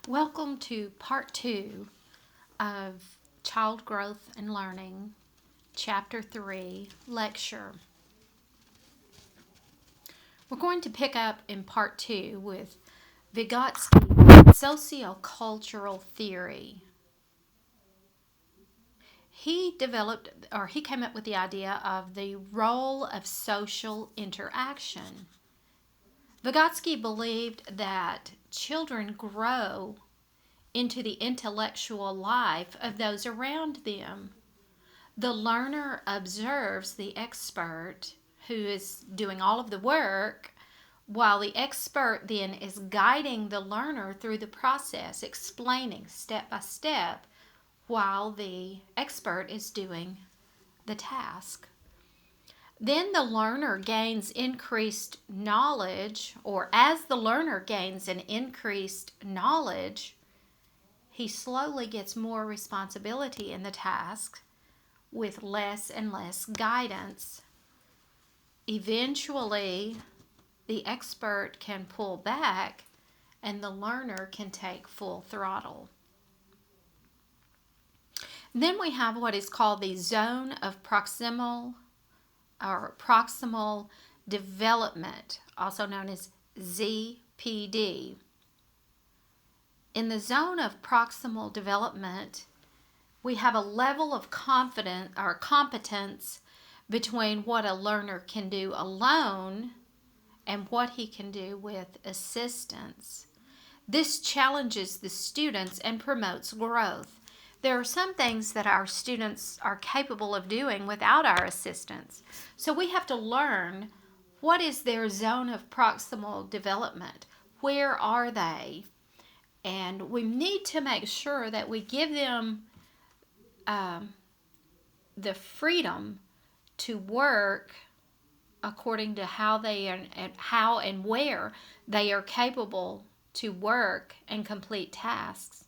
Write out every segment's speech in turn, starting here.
Welcome to part 2 of Child Growth and Learning, Chapter 3, Lecture. We're going to pick up in part 2 with Vygotsky's sociocultural theory. He came up with the idea of the role of social interaction. Vygotsky believed that children grow into the intellectual life of those around them. The learner observes the expert who is doing all of the work, while the expert then is guiding the learner through the process, explaining step by step while the expert is doing the task. Then the learner gains increased knowledge, or as the learner gains an increased knowledge, he slowly gets more responsibility in the task with less and less guidance. Eventually, the expert can pull back and the learner can take full throttle. Then we have what is called the zone of proximal development, also known as ZPD. In the zone of proximal development, we have a level of confidence or competence between what a learner can do alone and what he can do with assistance. This challenges the students and promotes growth. There are some things that our students are capable of doing without our assistance. So we have to learn what is their zone of proximal development. Where are they? And we need to make sure that we give them the freedom to work according to how and where they are capable to work and complete tasks.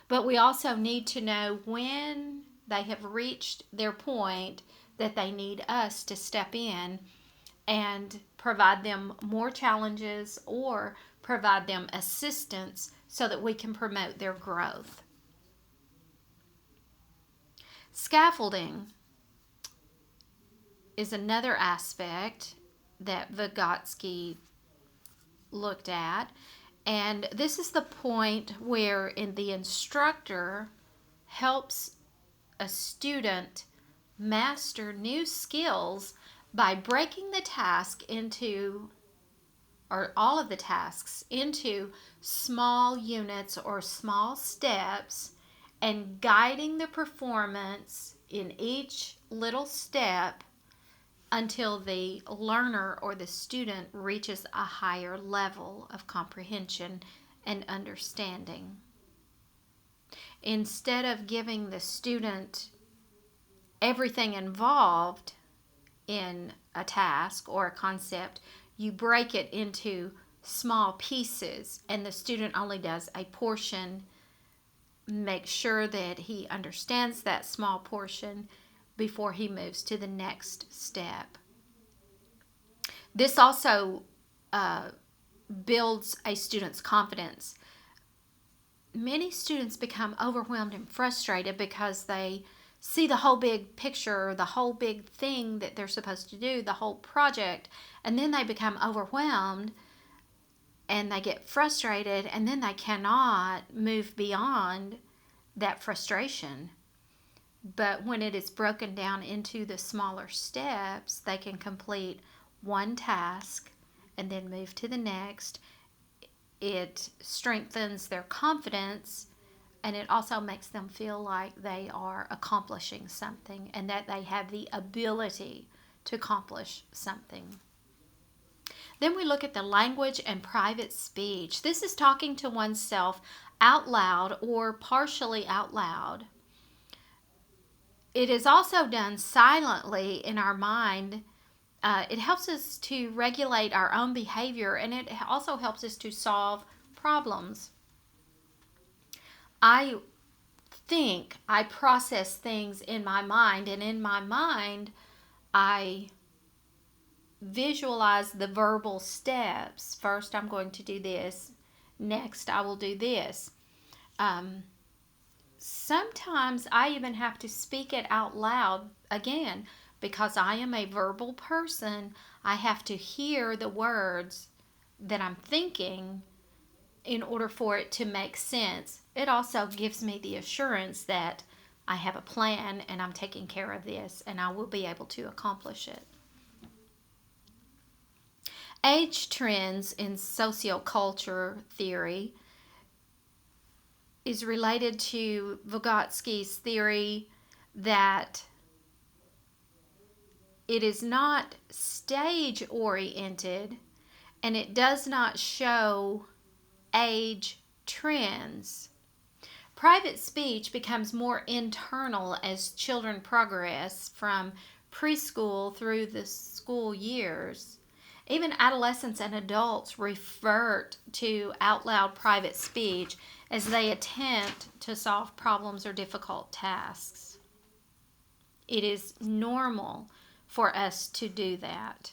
But we also need to know when they have reached their point that they need us to step in and provide them more challenges or provide them assistance so that we can promote their growth. Scaffolding is another aspect that Vygotsky looked at, and this is the point where the instructor helps a student master new skills by breaking the task all of the tasks into small units or small steps and guiding the performance in each little step until the learner or the student reaches a higher level of comprehension and understanding. Instead of giving the student everything involved in a task or a concept, you break it into small pieces and the student only does a portion. Make sure that he understands that small portion before he moves to the next step. This also builds a student's confidence. Many students become overwhelmed and frustrated because they see the whole big picture, the whole big thing that they're supposed to do, the whole project, and then they become overwhelmed and they get frustrated, and then they cannot move beyond that frustration. But when it is broken down into the smaller steps, they can complete one task and then move to the next. It strengthens their confidence, and it also makes them feel like they are accomplishing something and that they have the ability to accomplish something. Then we look at the language and private speech. This is talking to oneself out loud or partially out loud. It is also done silently in our mind. It helps us to regulate our own behavior, and it also helps us to solve problems. I process things in my mind, and in my mind, I visualize the verbal steps. First, I'm going to do this. Next, I will do this. Um, Sometimes I even have to speak it out loud again because I am a verbal person. I have to hear the words that I'm thinking in order for it to make sense. It also gives me the assurance that I have a plan and I'm taking care of this and I will be able to accomplish it. Age trends in socioculture theory is related to Vygotsky's theory that it is not stage oriented and it does not show age trends. Private speech becomes more internal as children progress from preschool through the school years. Even adolescents and adults revert to out loud private speech as they attempt to solve problems or difficult tasks. It is normal for us to do that.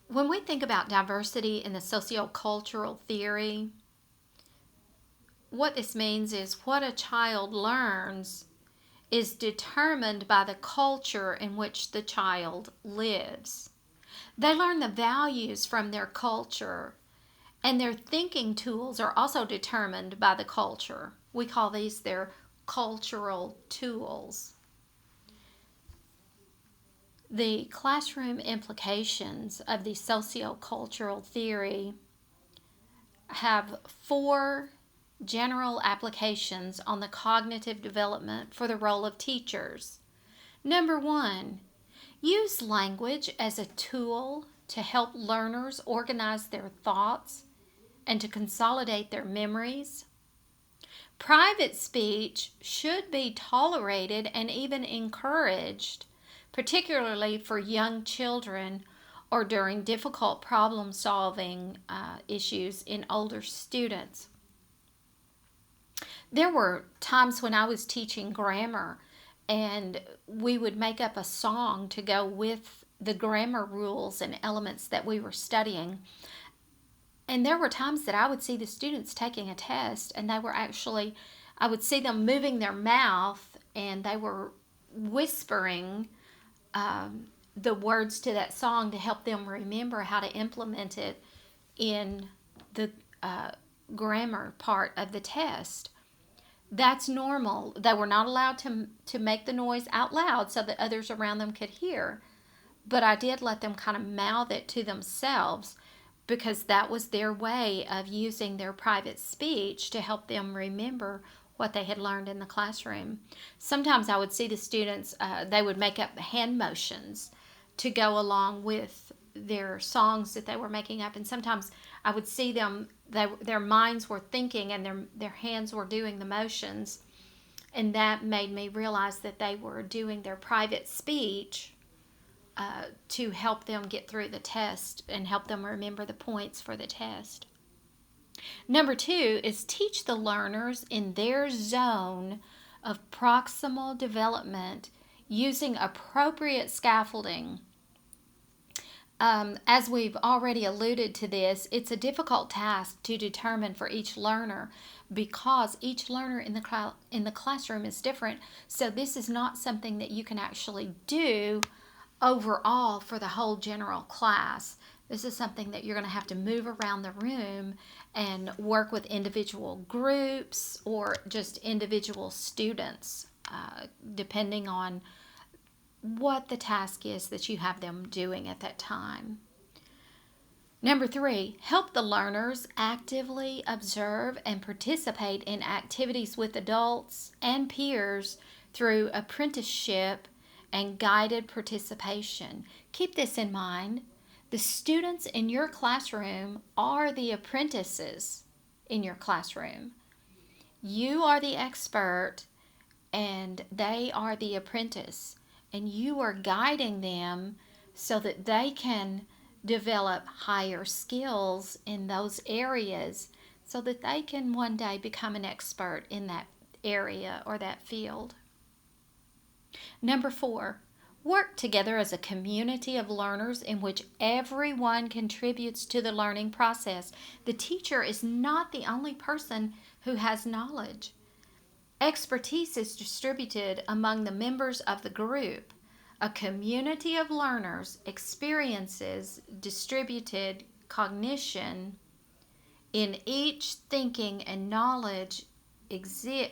When we think about diversity in the sociocultural theory, what this means is what a child learns is determined by the culture in which the child lives. They learn the values from their culture, and their thinking tools are also determined by the culture. We call these their cultural tools. The classroom implications of the sociocultural theory have 4 general applications on the cognitive development for the role of teachers. Number 1, use language as a tool to help learners organize their thoughts and to consolidate their memories. Private speech should be tolerated and even encouraged, particularly for young children or during difficult problem solving issues in older students. There were times when I was teaching grammar and we would make up a song to go with the grammar rules and elements that we were studying. And there were times that I would see the students taking a test and I would see them moving their mouth and they were whispering the words to that song to help them remember how to implement it in the grammar part of the test. That's normal. They were not allowed to make the noise out loud so that others around them could hear. But I did let them kind of mouth it to themselves because that was their way of using their private speech to help them remember what they had learned in the classroom. Sometimes I would see the students, they would make up hand motions to go along with their songs that they were making up. And sometimes I would see them, their minds were thinking and their hands were doing the motions. And that made me realize that they were doing their private speech to help them get through the test and help them remember the points for the test. Number 2 is teach the learners in their zone of proximal development using appropriate scaffolding. As we've already alluded to this, it's a difficult task to determine for each learner because each learner in the classroom is different. So this is not something that you can actually do overall for the whole general class. This is something that you're going to have to move around the room and work with individual groups or just individual students, depending on what the task is that you have them doing at that time. Number 3, help the learners actively observe and participate in activities with adults and peers through apprenticeship and guided participation. Keep this in mind. The students in your classroom are the apprentices in your classroom. You are the expert and they are the apprentice. And you are guiding them so that they can develop higher skills in those areas so that they can one day become an expert in that area or that field. Number 4, Work together as a community of learners in which everyone contributes to the learning process. The teacher is not the only person who has knowledge. Expertise is distributed among the members of the group. A community of learners experiences distributed cognition in each thinking and knowledge exists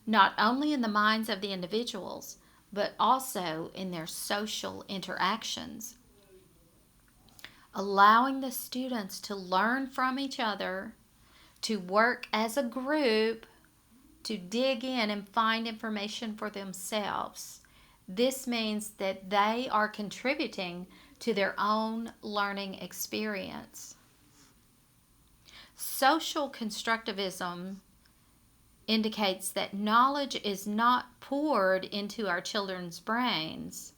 not only in the minds of the individuals, but also in their social interactions. Allowing the students to learn from each other, to work as a group, to dig in and find information for themselves. This means that they are contributing to their own learning experience. Social constructivism indicates that knowledge is not poured into our children's brains,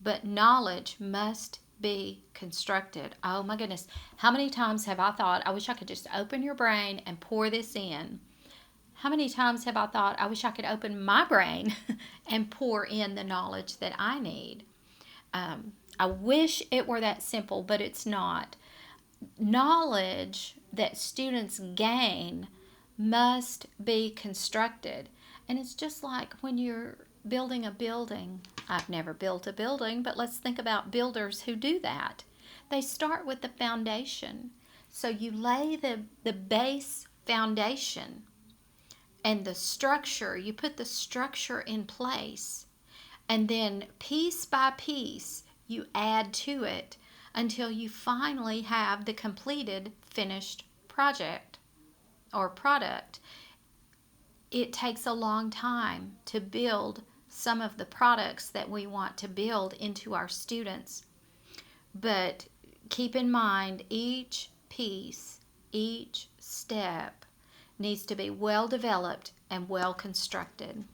but knowledge must be constructed. Oh my goodness. How many times have I thought, I wish I could just open your brain and pour this in? How many times have I thought, I wish I could open my brain and pour in the knowledge that I need? I wish it were that simple, but it's not. Knowledge that students gain must be constructed. And it's just like when you're building a building. I've never built a building, but let's think about builders who do that. They start with the foundation. So you lay the base foundation and the structure, you put the structure in place. And then piece by piece, you add to it until you finally have the completed finished project or product. It takes a long time to build some of the products that we want to build into our students. But keep in mind, each piece, each step needs to be well developed and well constructed.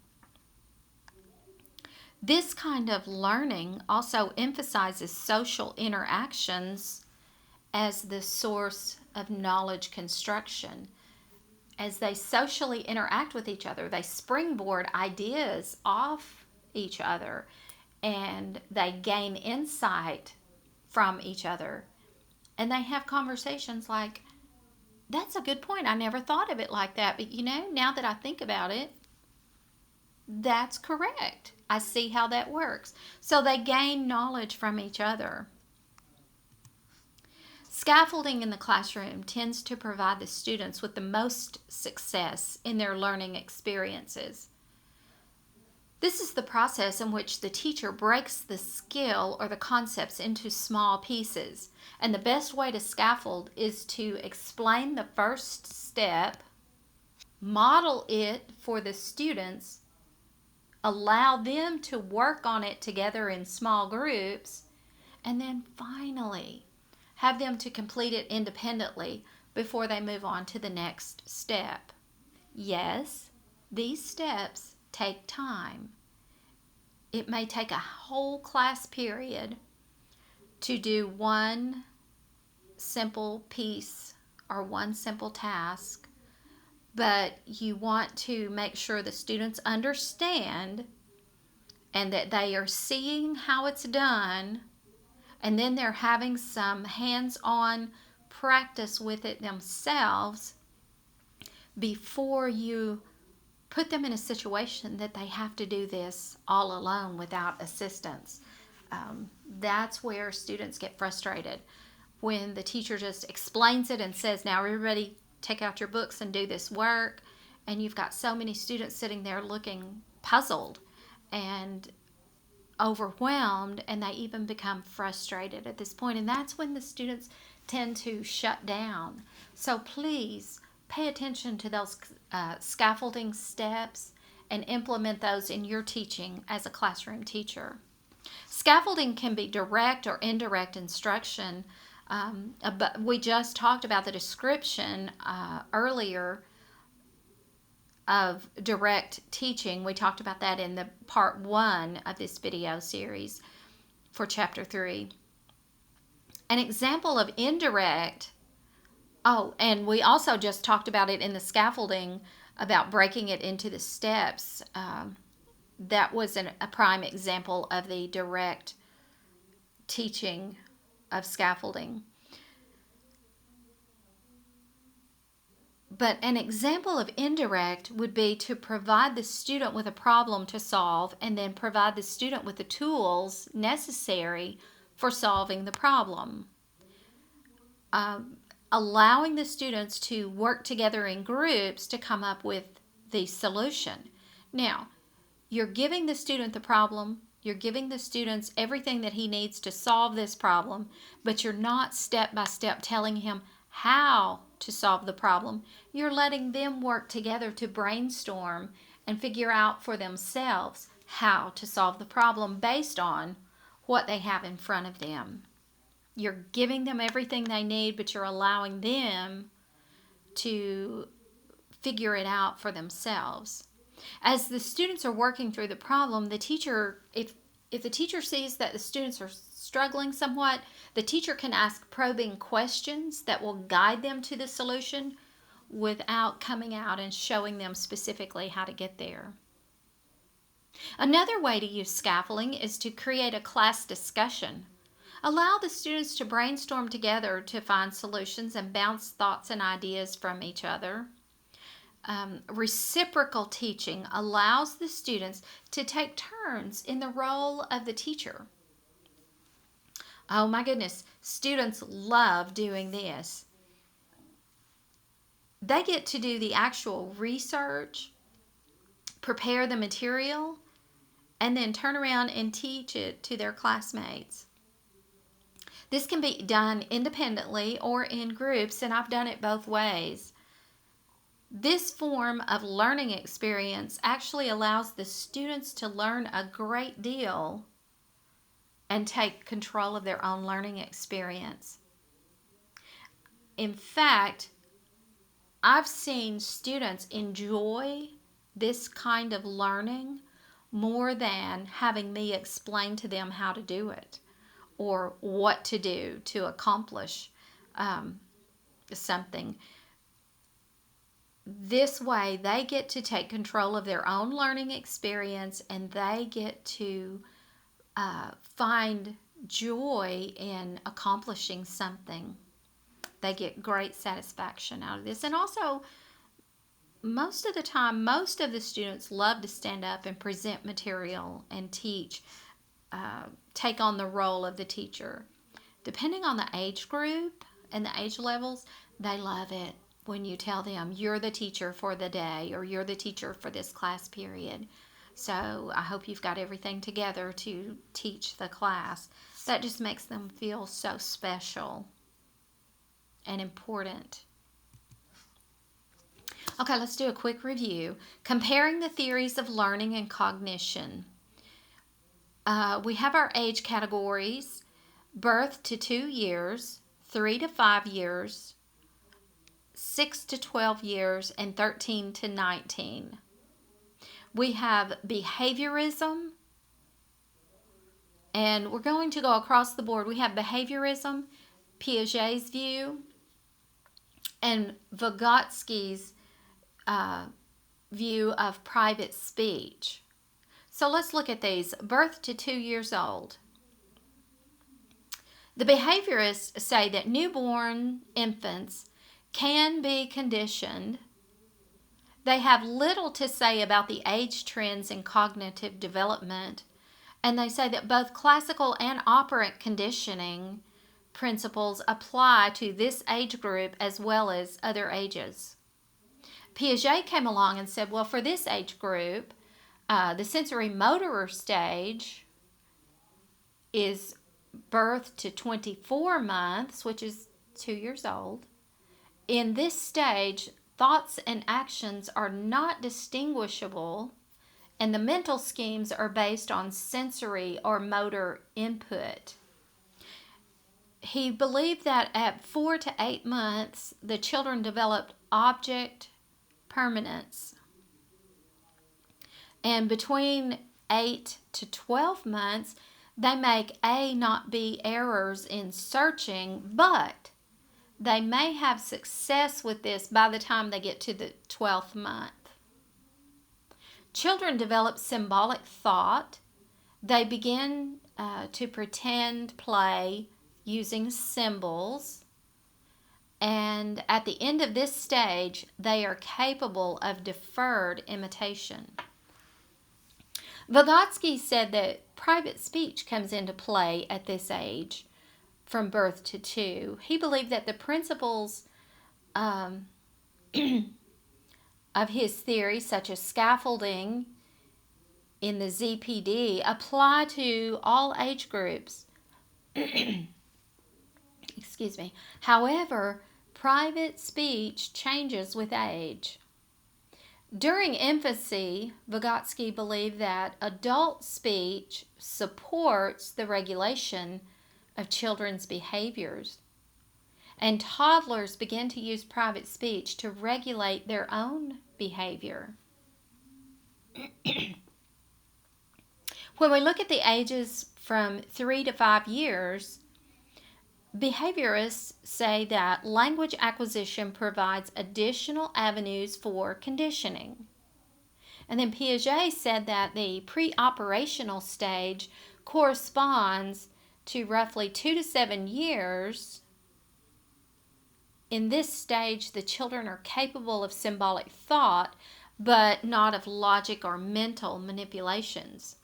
This kind of learning also emphasizes social interactions as the source of knowledge construction. As they socially interact with each other, they springboard ideas off each other and they gain insight from each other. And they have conversations like, that's a good point. I never thought of it like that. But now that I think about it, that's correct. I see how that works. So they gain knowledge from each other. Scaffolding in the classroom tends to provide the students with the most success in their learning experiences. This is the process in which the teacher breaks the skill or the concepts into small pieces. And the best way to scaffold is to explain the first step, model it for the students, allow them to work on it together in small groups, and then finally have them to complete it independently before they move on to the next step. Yes, these steps take time. It may take a whole class period to do one simple piece or one simple task, but you want to make sure the students understand and that they are seeing how it's done, and then they're having some hands-on practice with it themselves before you put them in a situation that they have to do this all alone without assistance. That's where students get frustrated, when the teacher just explains it and says, now everybody take out your books and do this work, and you've got so many students sitting there looking puzzled and overwhelmed, and they even become frustrated at this point, and that's when the students tend to shut down. So please pay attention to those scaffolding steps and implement those in your teaching as a classroom teacher. Scaffolding can be direct or indirect instruction, but we just talked about the description earlier of direct teaching. We talked about that in the part 1 of this video series for chapter 3. An example of indirect, and we also just talked about it in the scaffolding about breaking it into the steps, that was a prime example of the direct teaching of scaffolding. But an example of indirect would be to provide the student with a problem to solve and then provide the student with the tools necessary for solving the problem. Allowing the students to work together in groups to come up with the solution. Now, you're giving the student the problem, you're giving the students everything that he needs to solve this problem, but you're not step by step telling him how to solve the problem. You're letting them work together to brainstorm and figure out for themselves how to solve the problem based on what they have in front of them. You're giving them everything they need, but you're allowing them to figure it out for themselves. As the students are working through the problem, the teacher, if the teacher sees that the students are struggling somewhat, the teacher can ask probing questions that will guide them to the solution without coming out and showing them specifically how to get there. Another way to use scaffolding is to create a class discussion. Allow the students to brainstorm together to find solutions and bounce thoughts and ideas from each other. Reciprocal teaching allows the students to take turns in the role of the teacher. Oh my goodness, students love doing this. They get to do the actual research, prepare the material, and then turn around and teach it to their classmates. This can be done independently or in groups, and I've done it both ways. This form of learning experience actually allows the students to learn a great deal and take control of their own learning experience. In fact, I've seen students enjoy this kind of learning more than having me explain to them how to do it or what to do to accomplish something. This way, they get to take control of their own learning experience, and they get to find joy in accomplishing something. They get great satisfaction out of this. And also, most of the time, most of the students love to stand up and present material and teach, take on the role of the teacher. Depending on the age group and the age levels, they love it when you tell them you're the teacher for the day or you're the teacher for this class period. So I hope you've got everything together to teach the class. That just makes them feel so special and important. Okay, let's do a quick review. Comparing the theories of learning and cognition. We have our age categories: birth to 2 years, 3 to 5 years, 6 to 12 years, and 13 to 19. We have behaviorism, and we're going to go across the board. We have behaviorism, Piaget's view, and Vygotsky's view of private speech. So let's look at these. Birth to 2 years old. The behaviorists say that newborn infants can be conditioned. They have little to say about the age trends in cognitive development, and they say that both classical and operant conditioning principles apply to this age group as well as other ages. Piaget came along and said, well, for this age group, the sensory motor stage is birth to 24 months, which is 2 years old. In this stage, thoughts and actions are not distinguishable, and the mental schemes are based on sensory or motor input. He believed that at 4 to 8 months, the children developed object permanence. And between 8 to 12 months, they make A, not B errors in searching, but they may have success with this by the time they get to the 12th month. Children develop symbolic thought. They begin to pretend play using symbols. And at the end of this stage, they are capable of deferred imitation. Vygotsky said that private speech comes into play at this age, from birth to 2. He believed that the principles of his theory, such as scaffolding in the ZPD, apply to all age groups. Excuse me. However, private speech changes with age. During infancy, Vygotsky believed that adult speech supports the regulation of children's behaviors, and toddlers begin to use private speech to regulate their own behavior. When we look at the ages from 3 to 5 years, behaviorists say that language acquisition provides additional avenues for conditioning. And then Piaget said that the pre-operational stage corresponds to roughly 2 to 7 years. In this stage, the children are capable of symbolic thought, but not of logic or mental manipulations.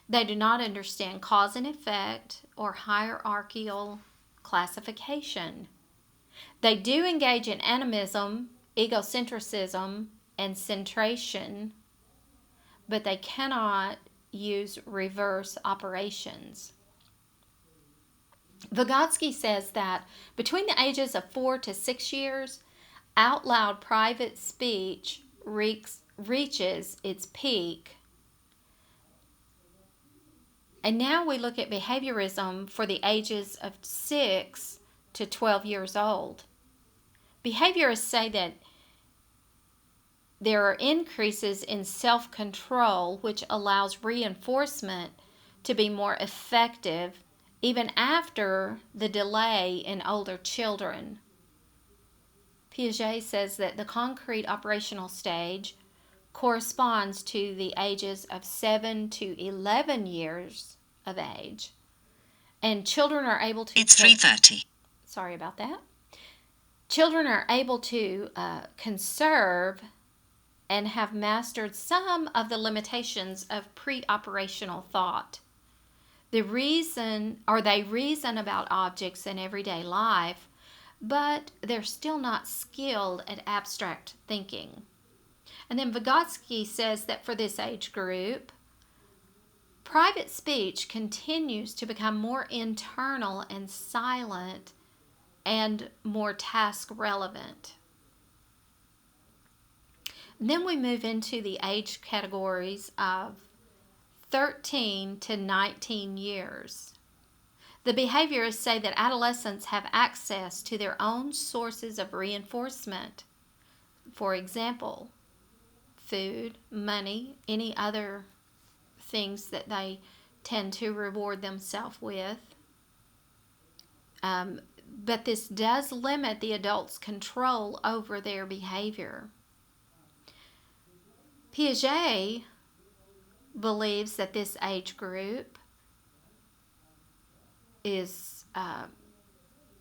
They do not understand cause and effect or hierarchical classification. They do engage in animism, egocentrism, and centration, but they cannot use reverse operations. Vygotsky says that between the ages of 4 to 6 years, out loud private speech reaches its peak. And now we look at behaviorism for the ages of 6 to 12 years old. Behaviorists say that there are increases in self-control, which allows reinforcement to be more effective even after the delay in older children. Piaget says that the concrete operational stage corresponds to the ages of 7 to 11 years of age. And children are able to... It's 3:30. Sorry about that. Children are able to conserve and have mastered some of the limitations of pre-operational thought. They reason about objects in everyday life, but they're still not skilled at abstract thinking. And then Vygotsky says that for this age group, private speech continues to become more internal and silent and more task relevant. And then we move into the age categories of 13 to 19 years. The behaviorists say that adolescents have access to their own sources of reinforcement. For example, food, money, any other things that they tend to reward themselves with. But this does limit the adult's control over their behavior. Piaget believes that this age group is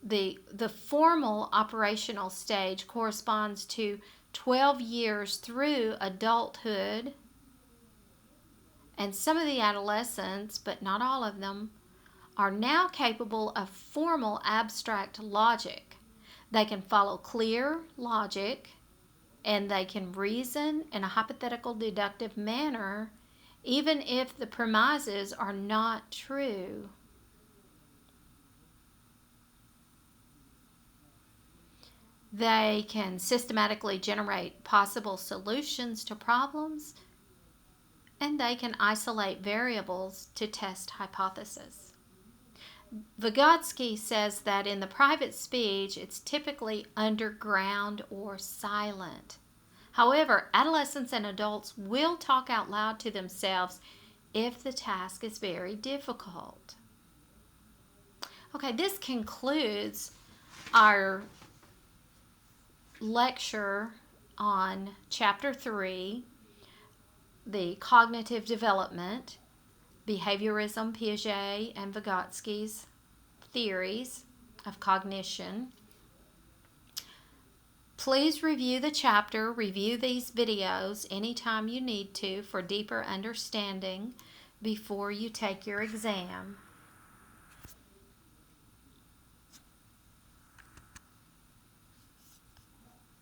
the formal operational stage corresponds to 12 years through adulthood, and some of the adolescents, but not all of them, are now capable of formal abstract logic. They can follow clear logic, and they can reason in a hypothetical deductive manner, even if the premises are not true. They can systematically generate possible solutions to problems, and they can isolate variables to test hypotheses. Vygotsky says that in the private speech, it's typically underground or silent. However, adolescents and adults will talk out loud to themselves if the task is very difficult. Okay, this concludes our lecture on Chapter 3, the cognitive development, behaviorism, Piaget and Vygotsky's theories of cognition. Please review the chapter, review these videos anytime you need to for deeper understanding before you take your exam.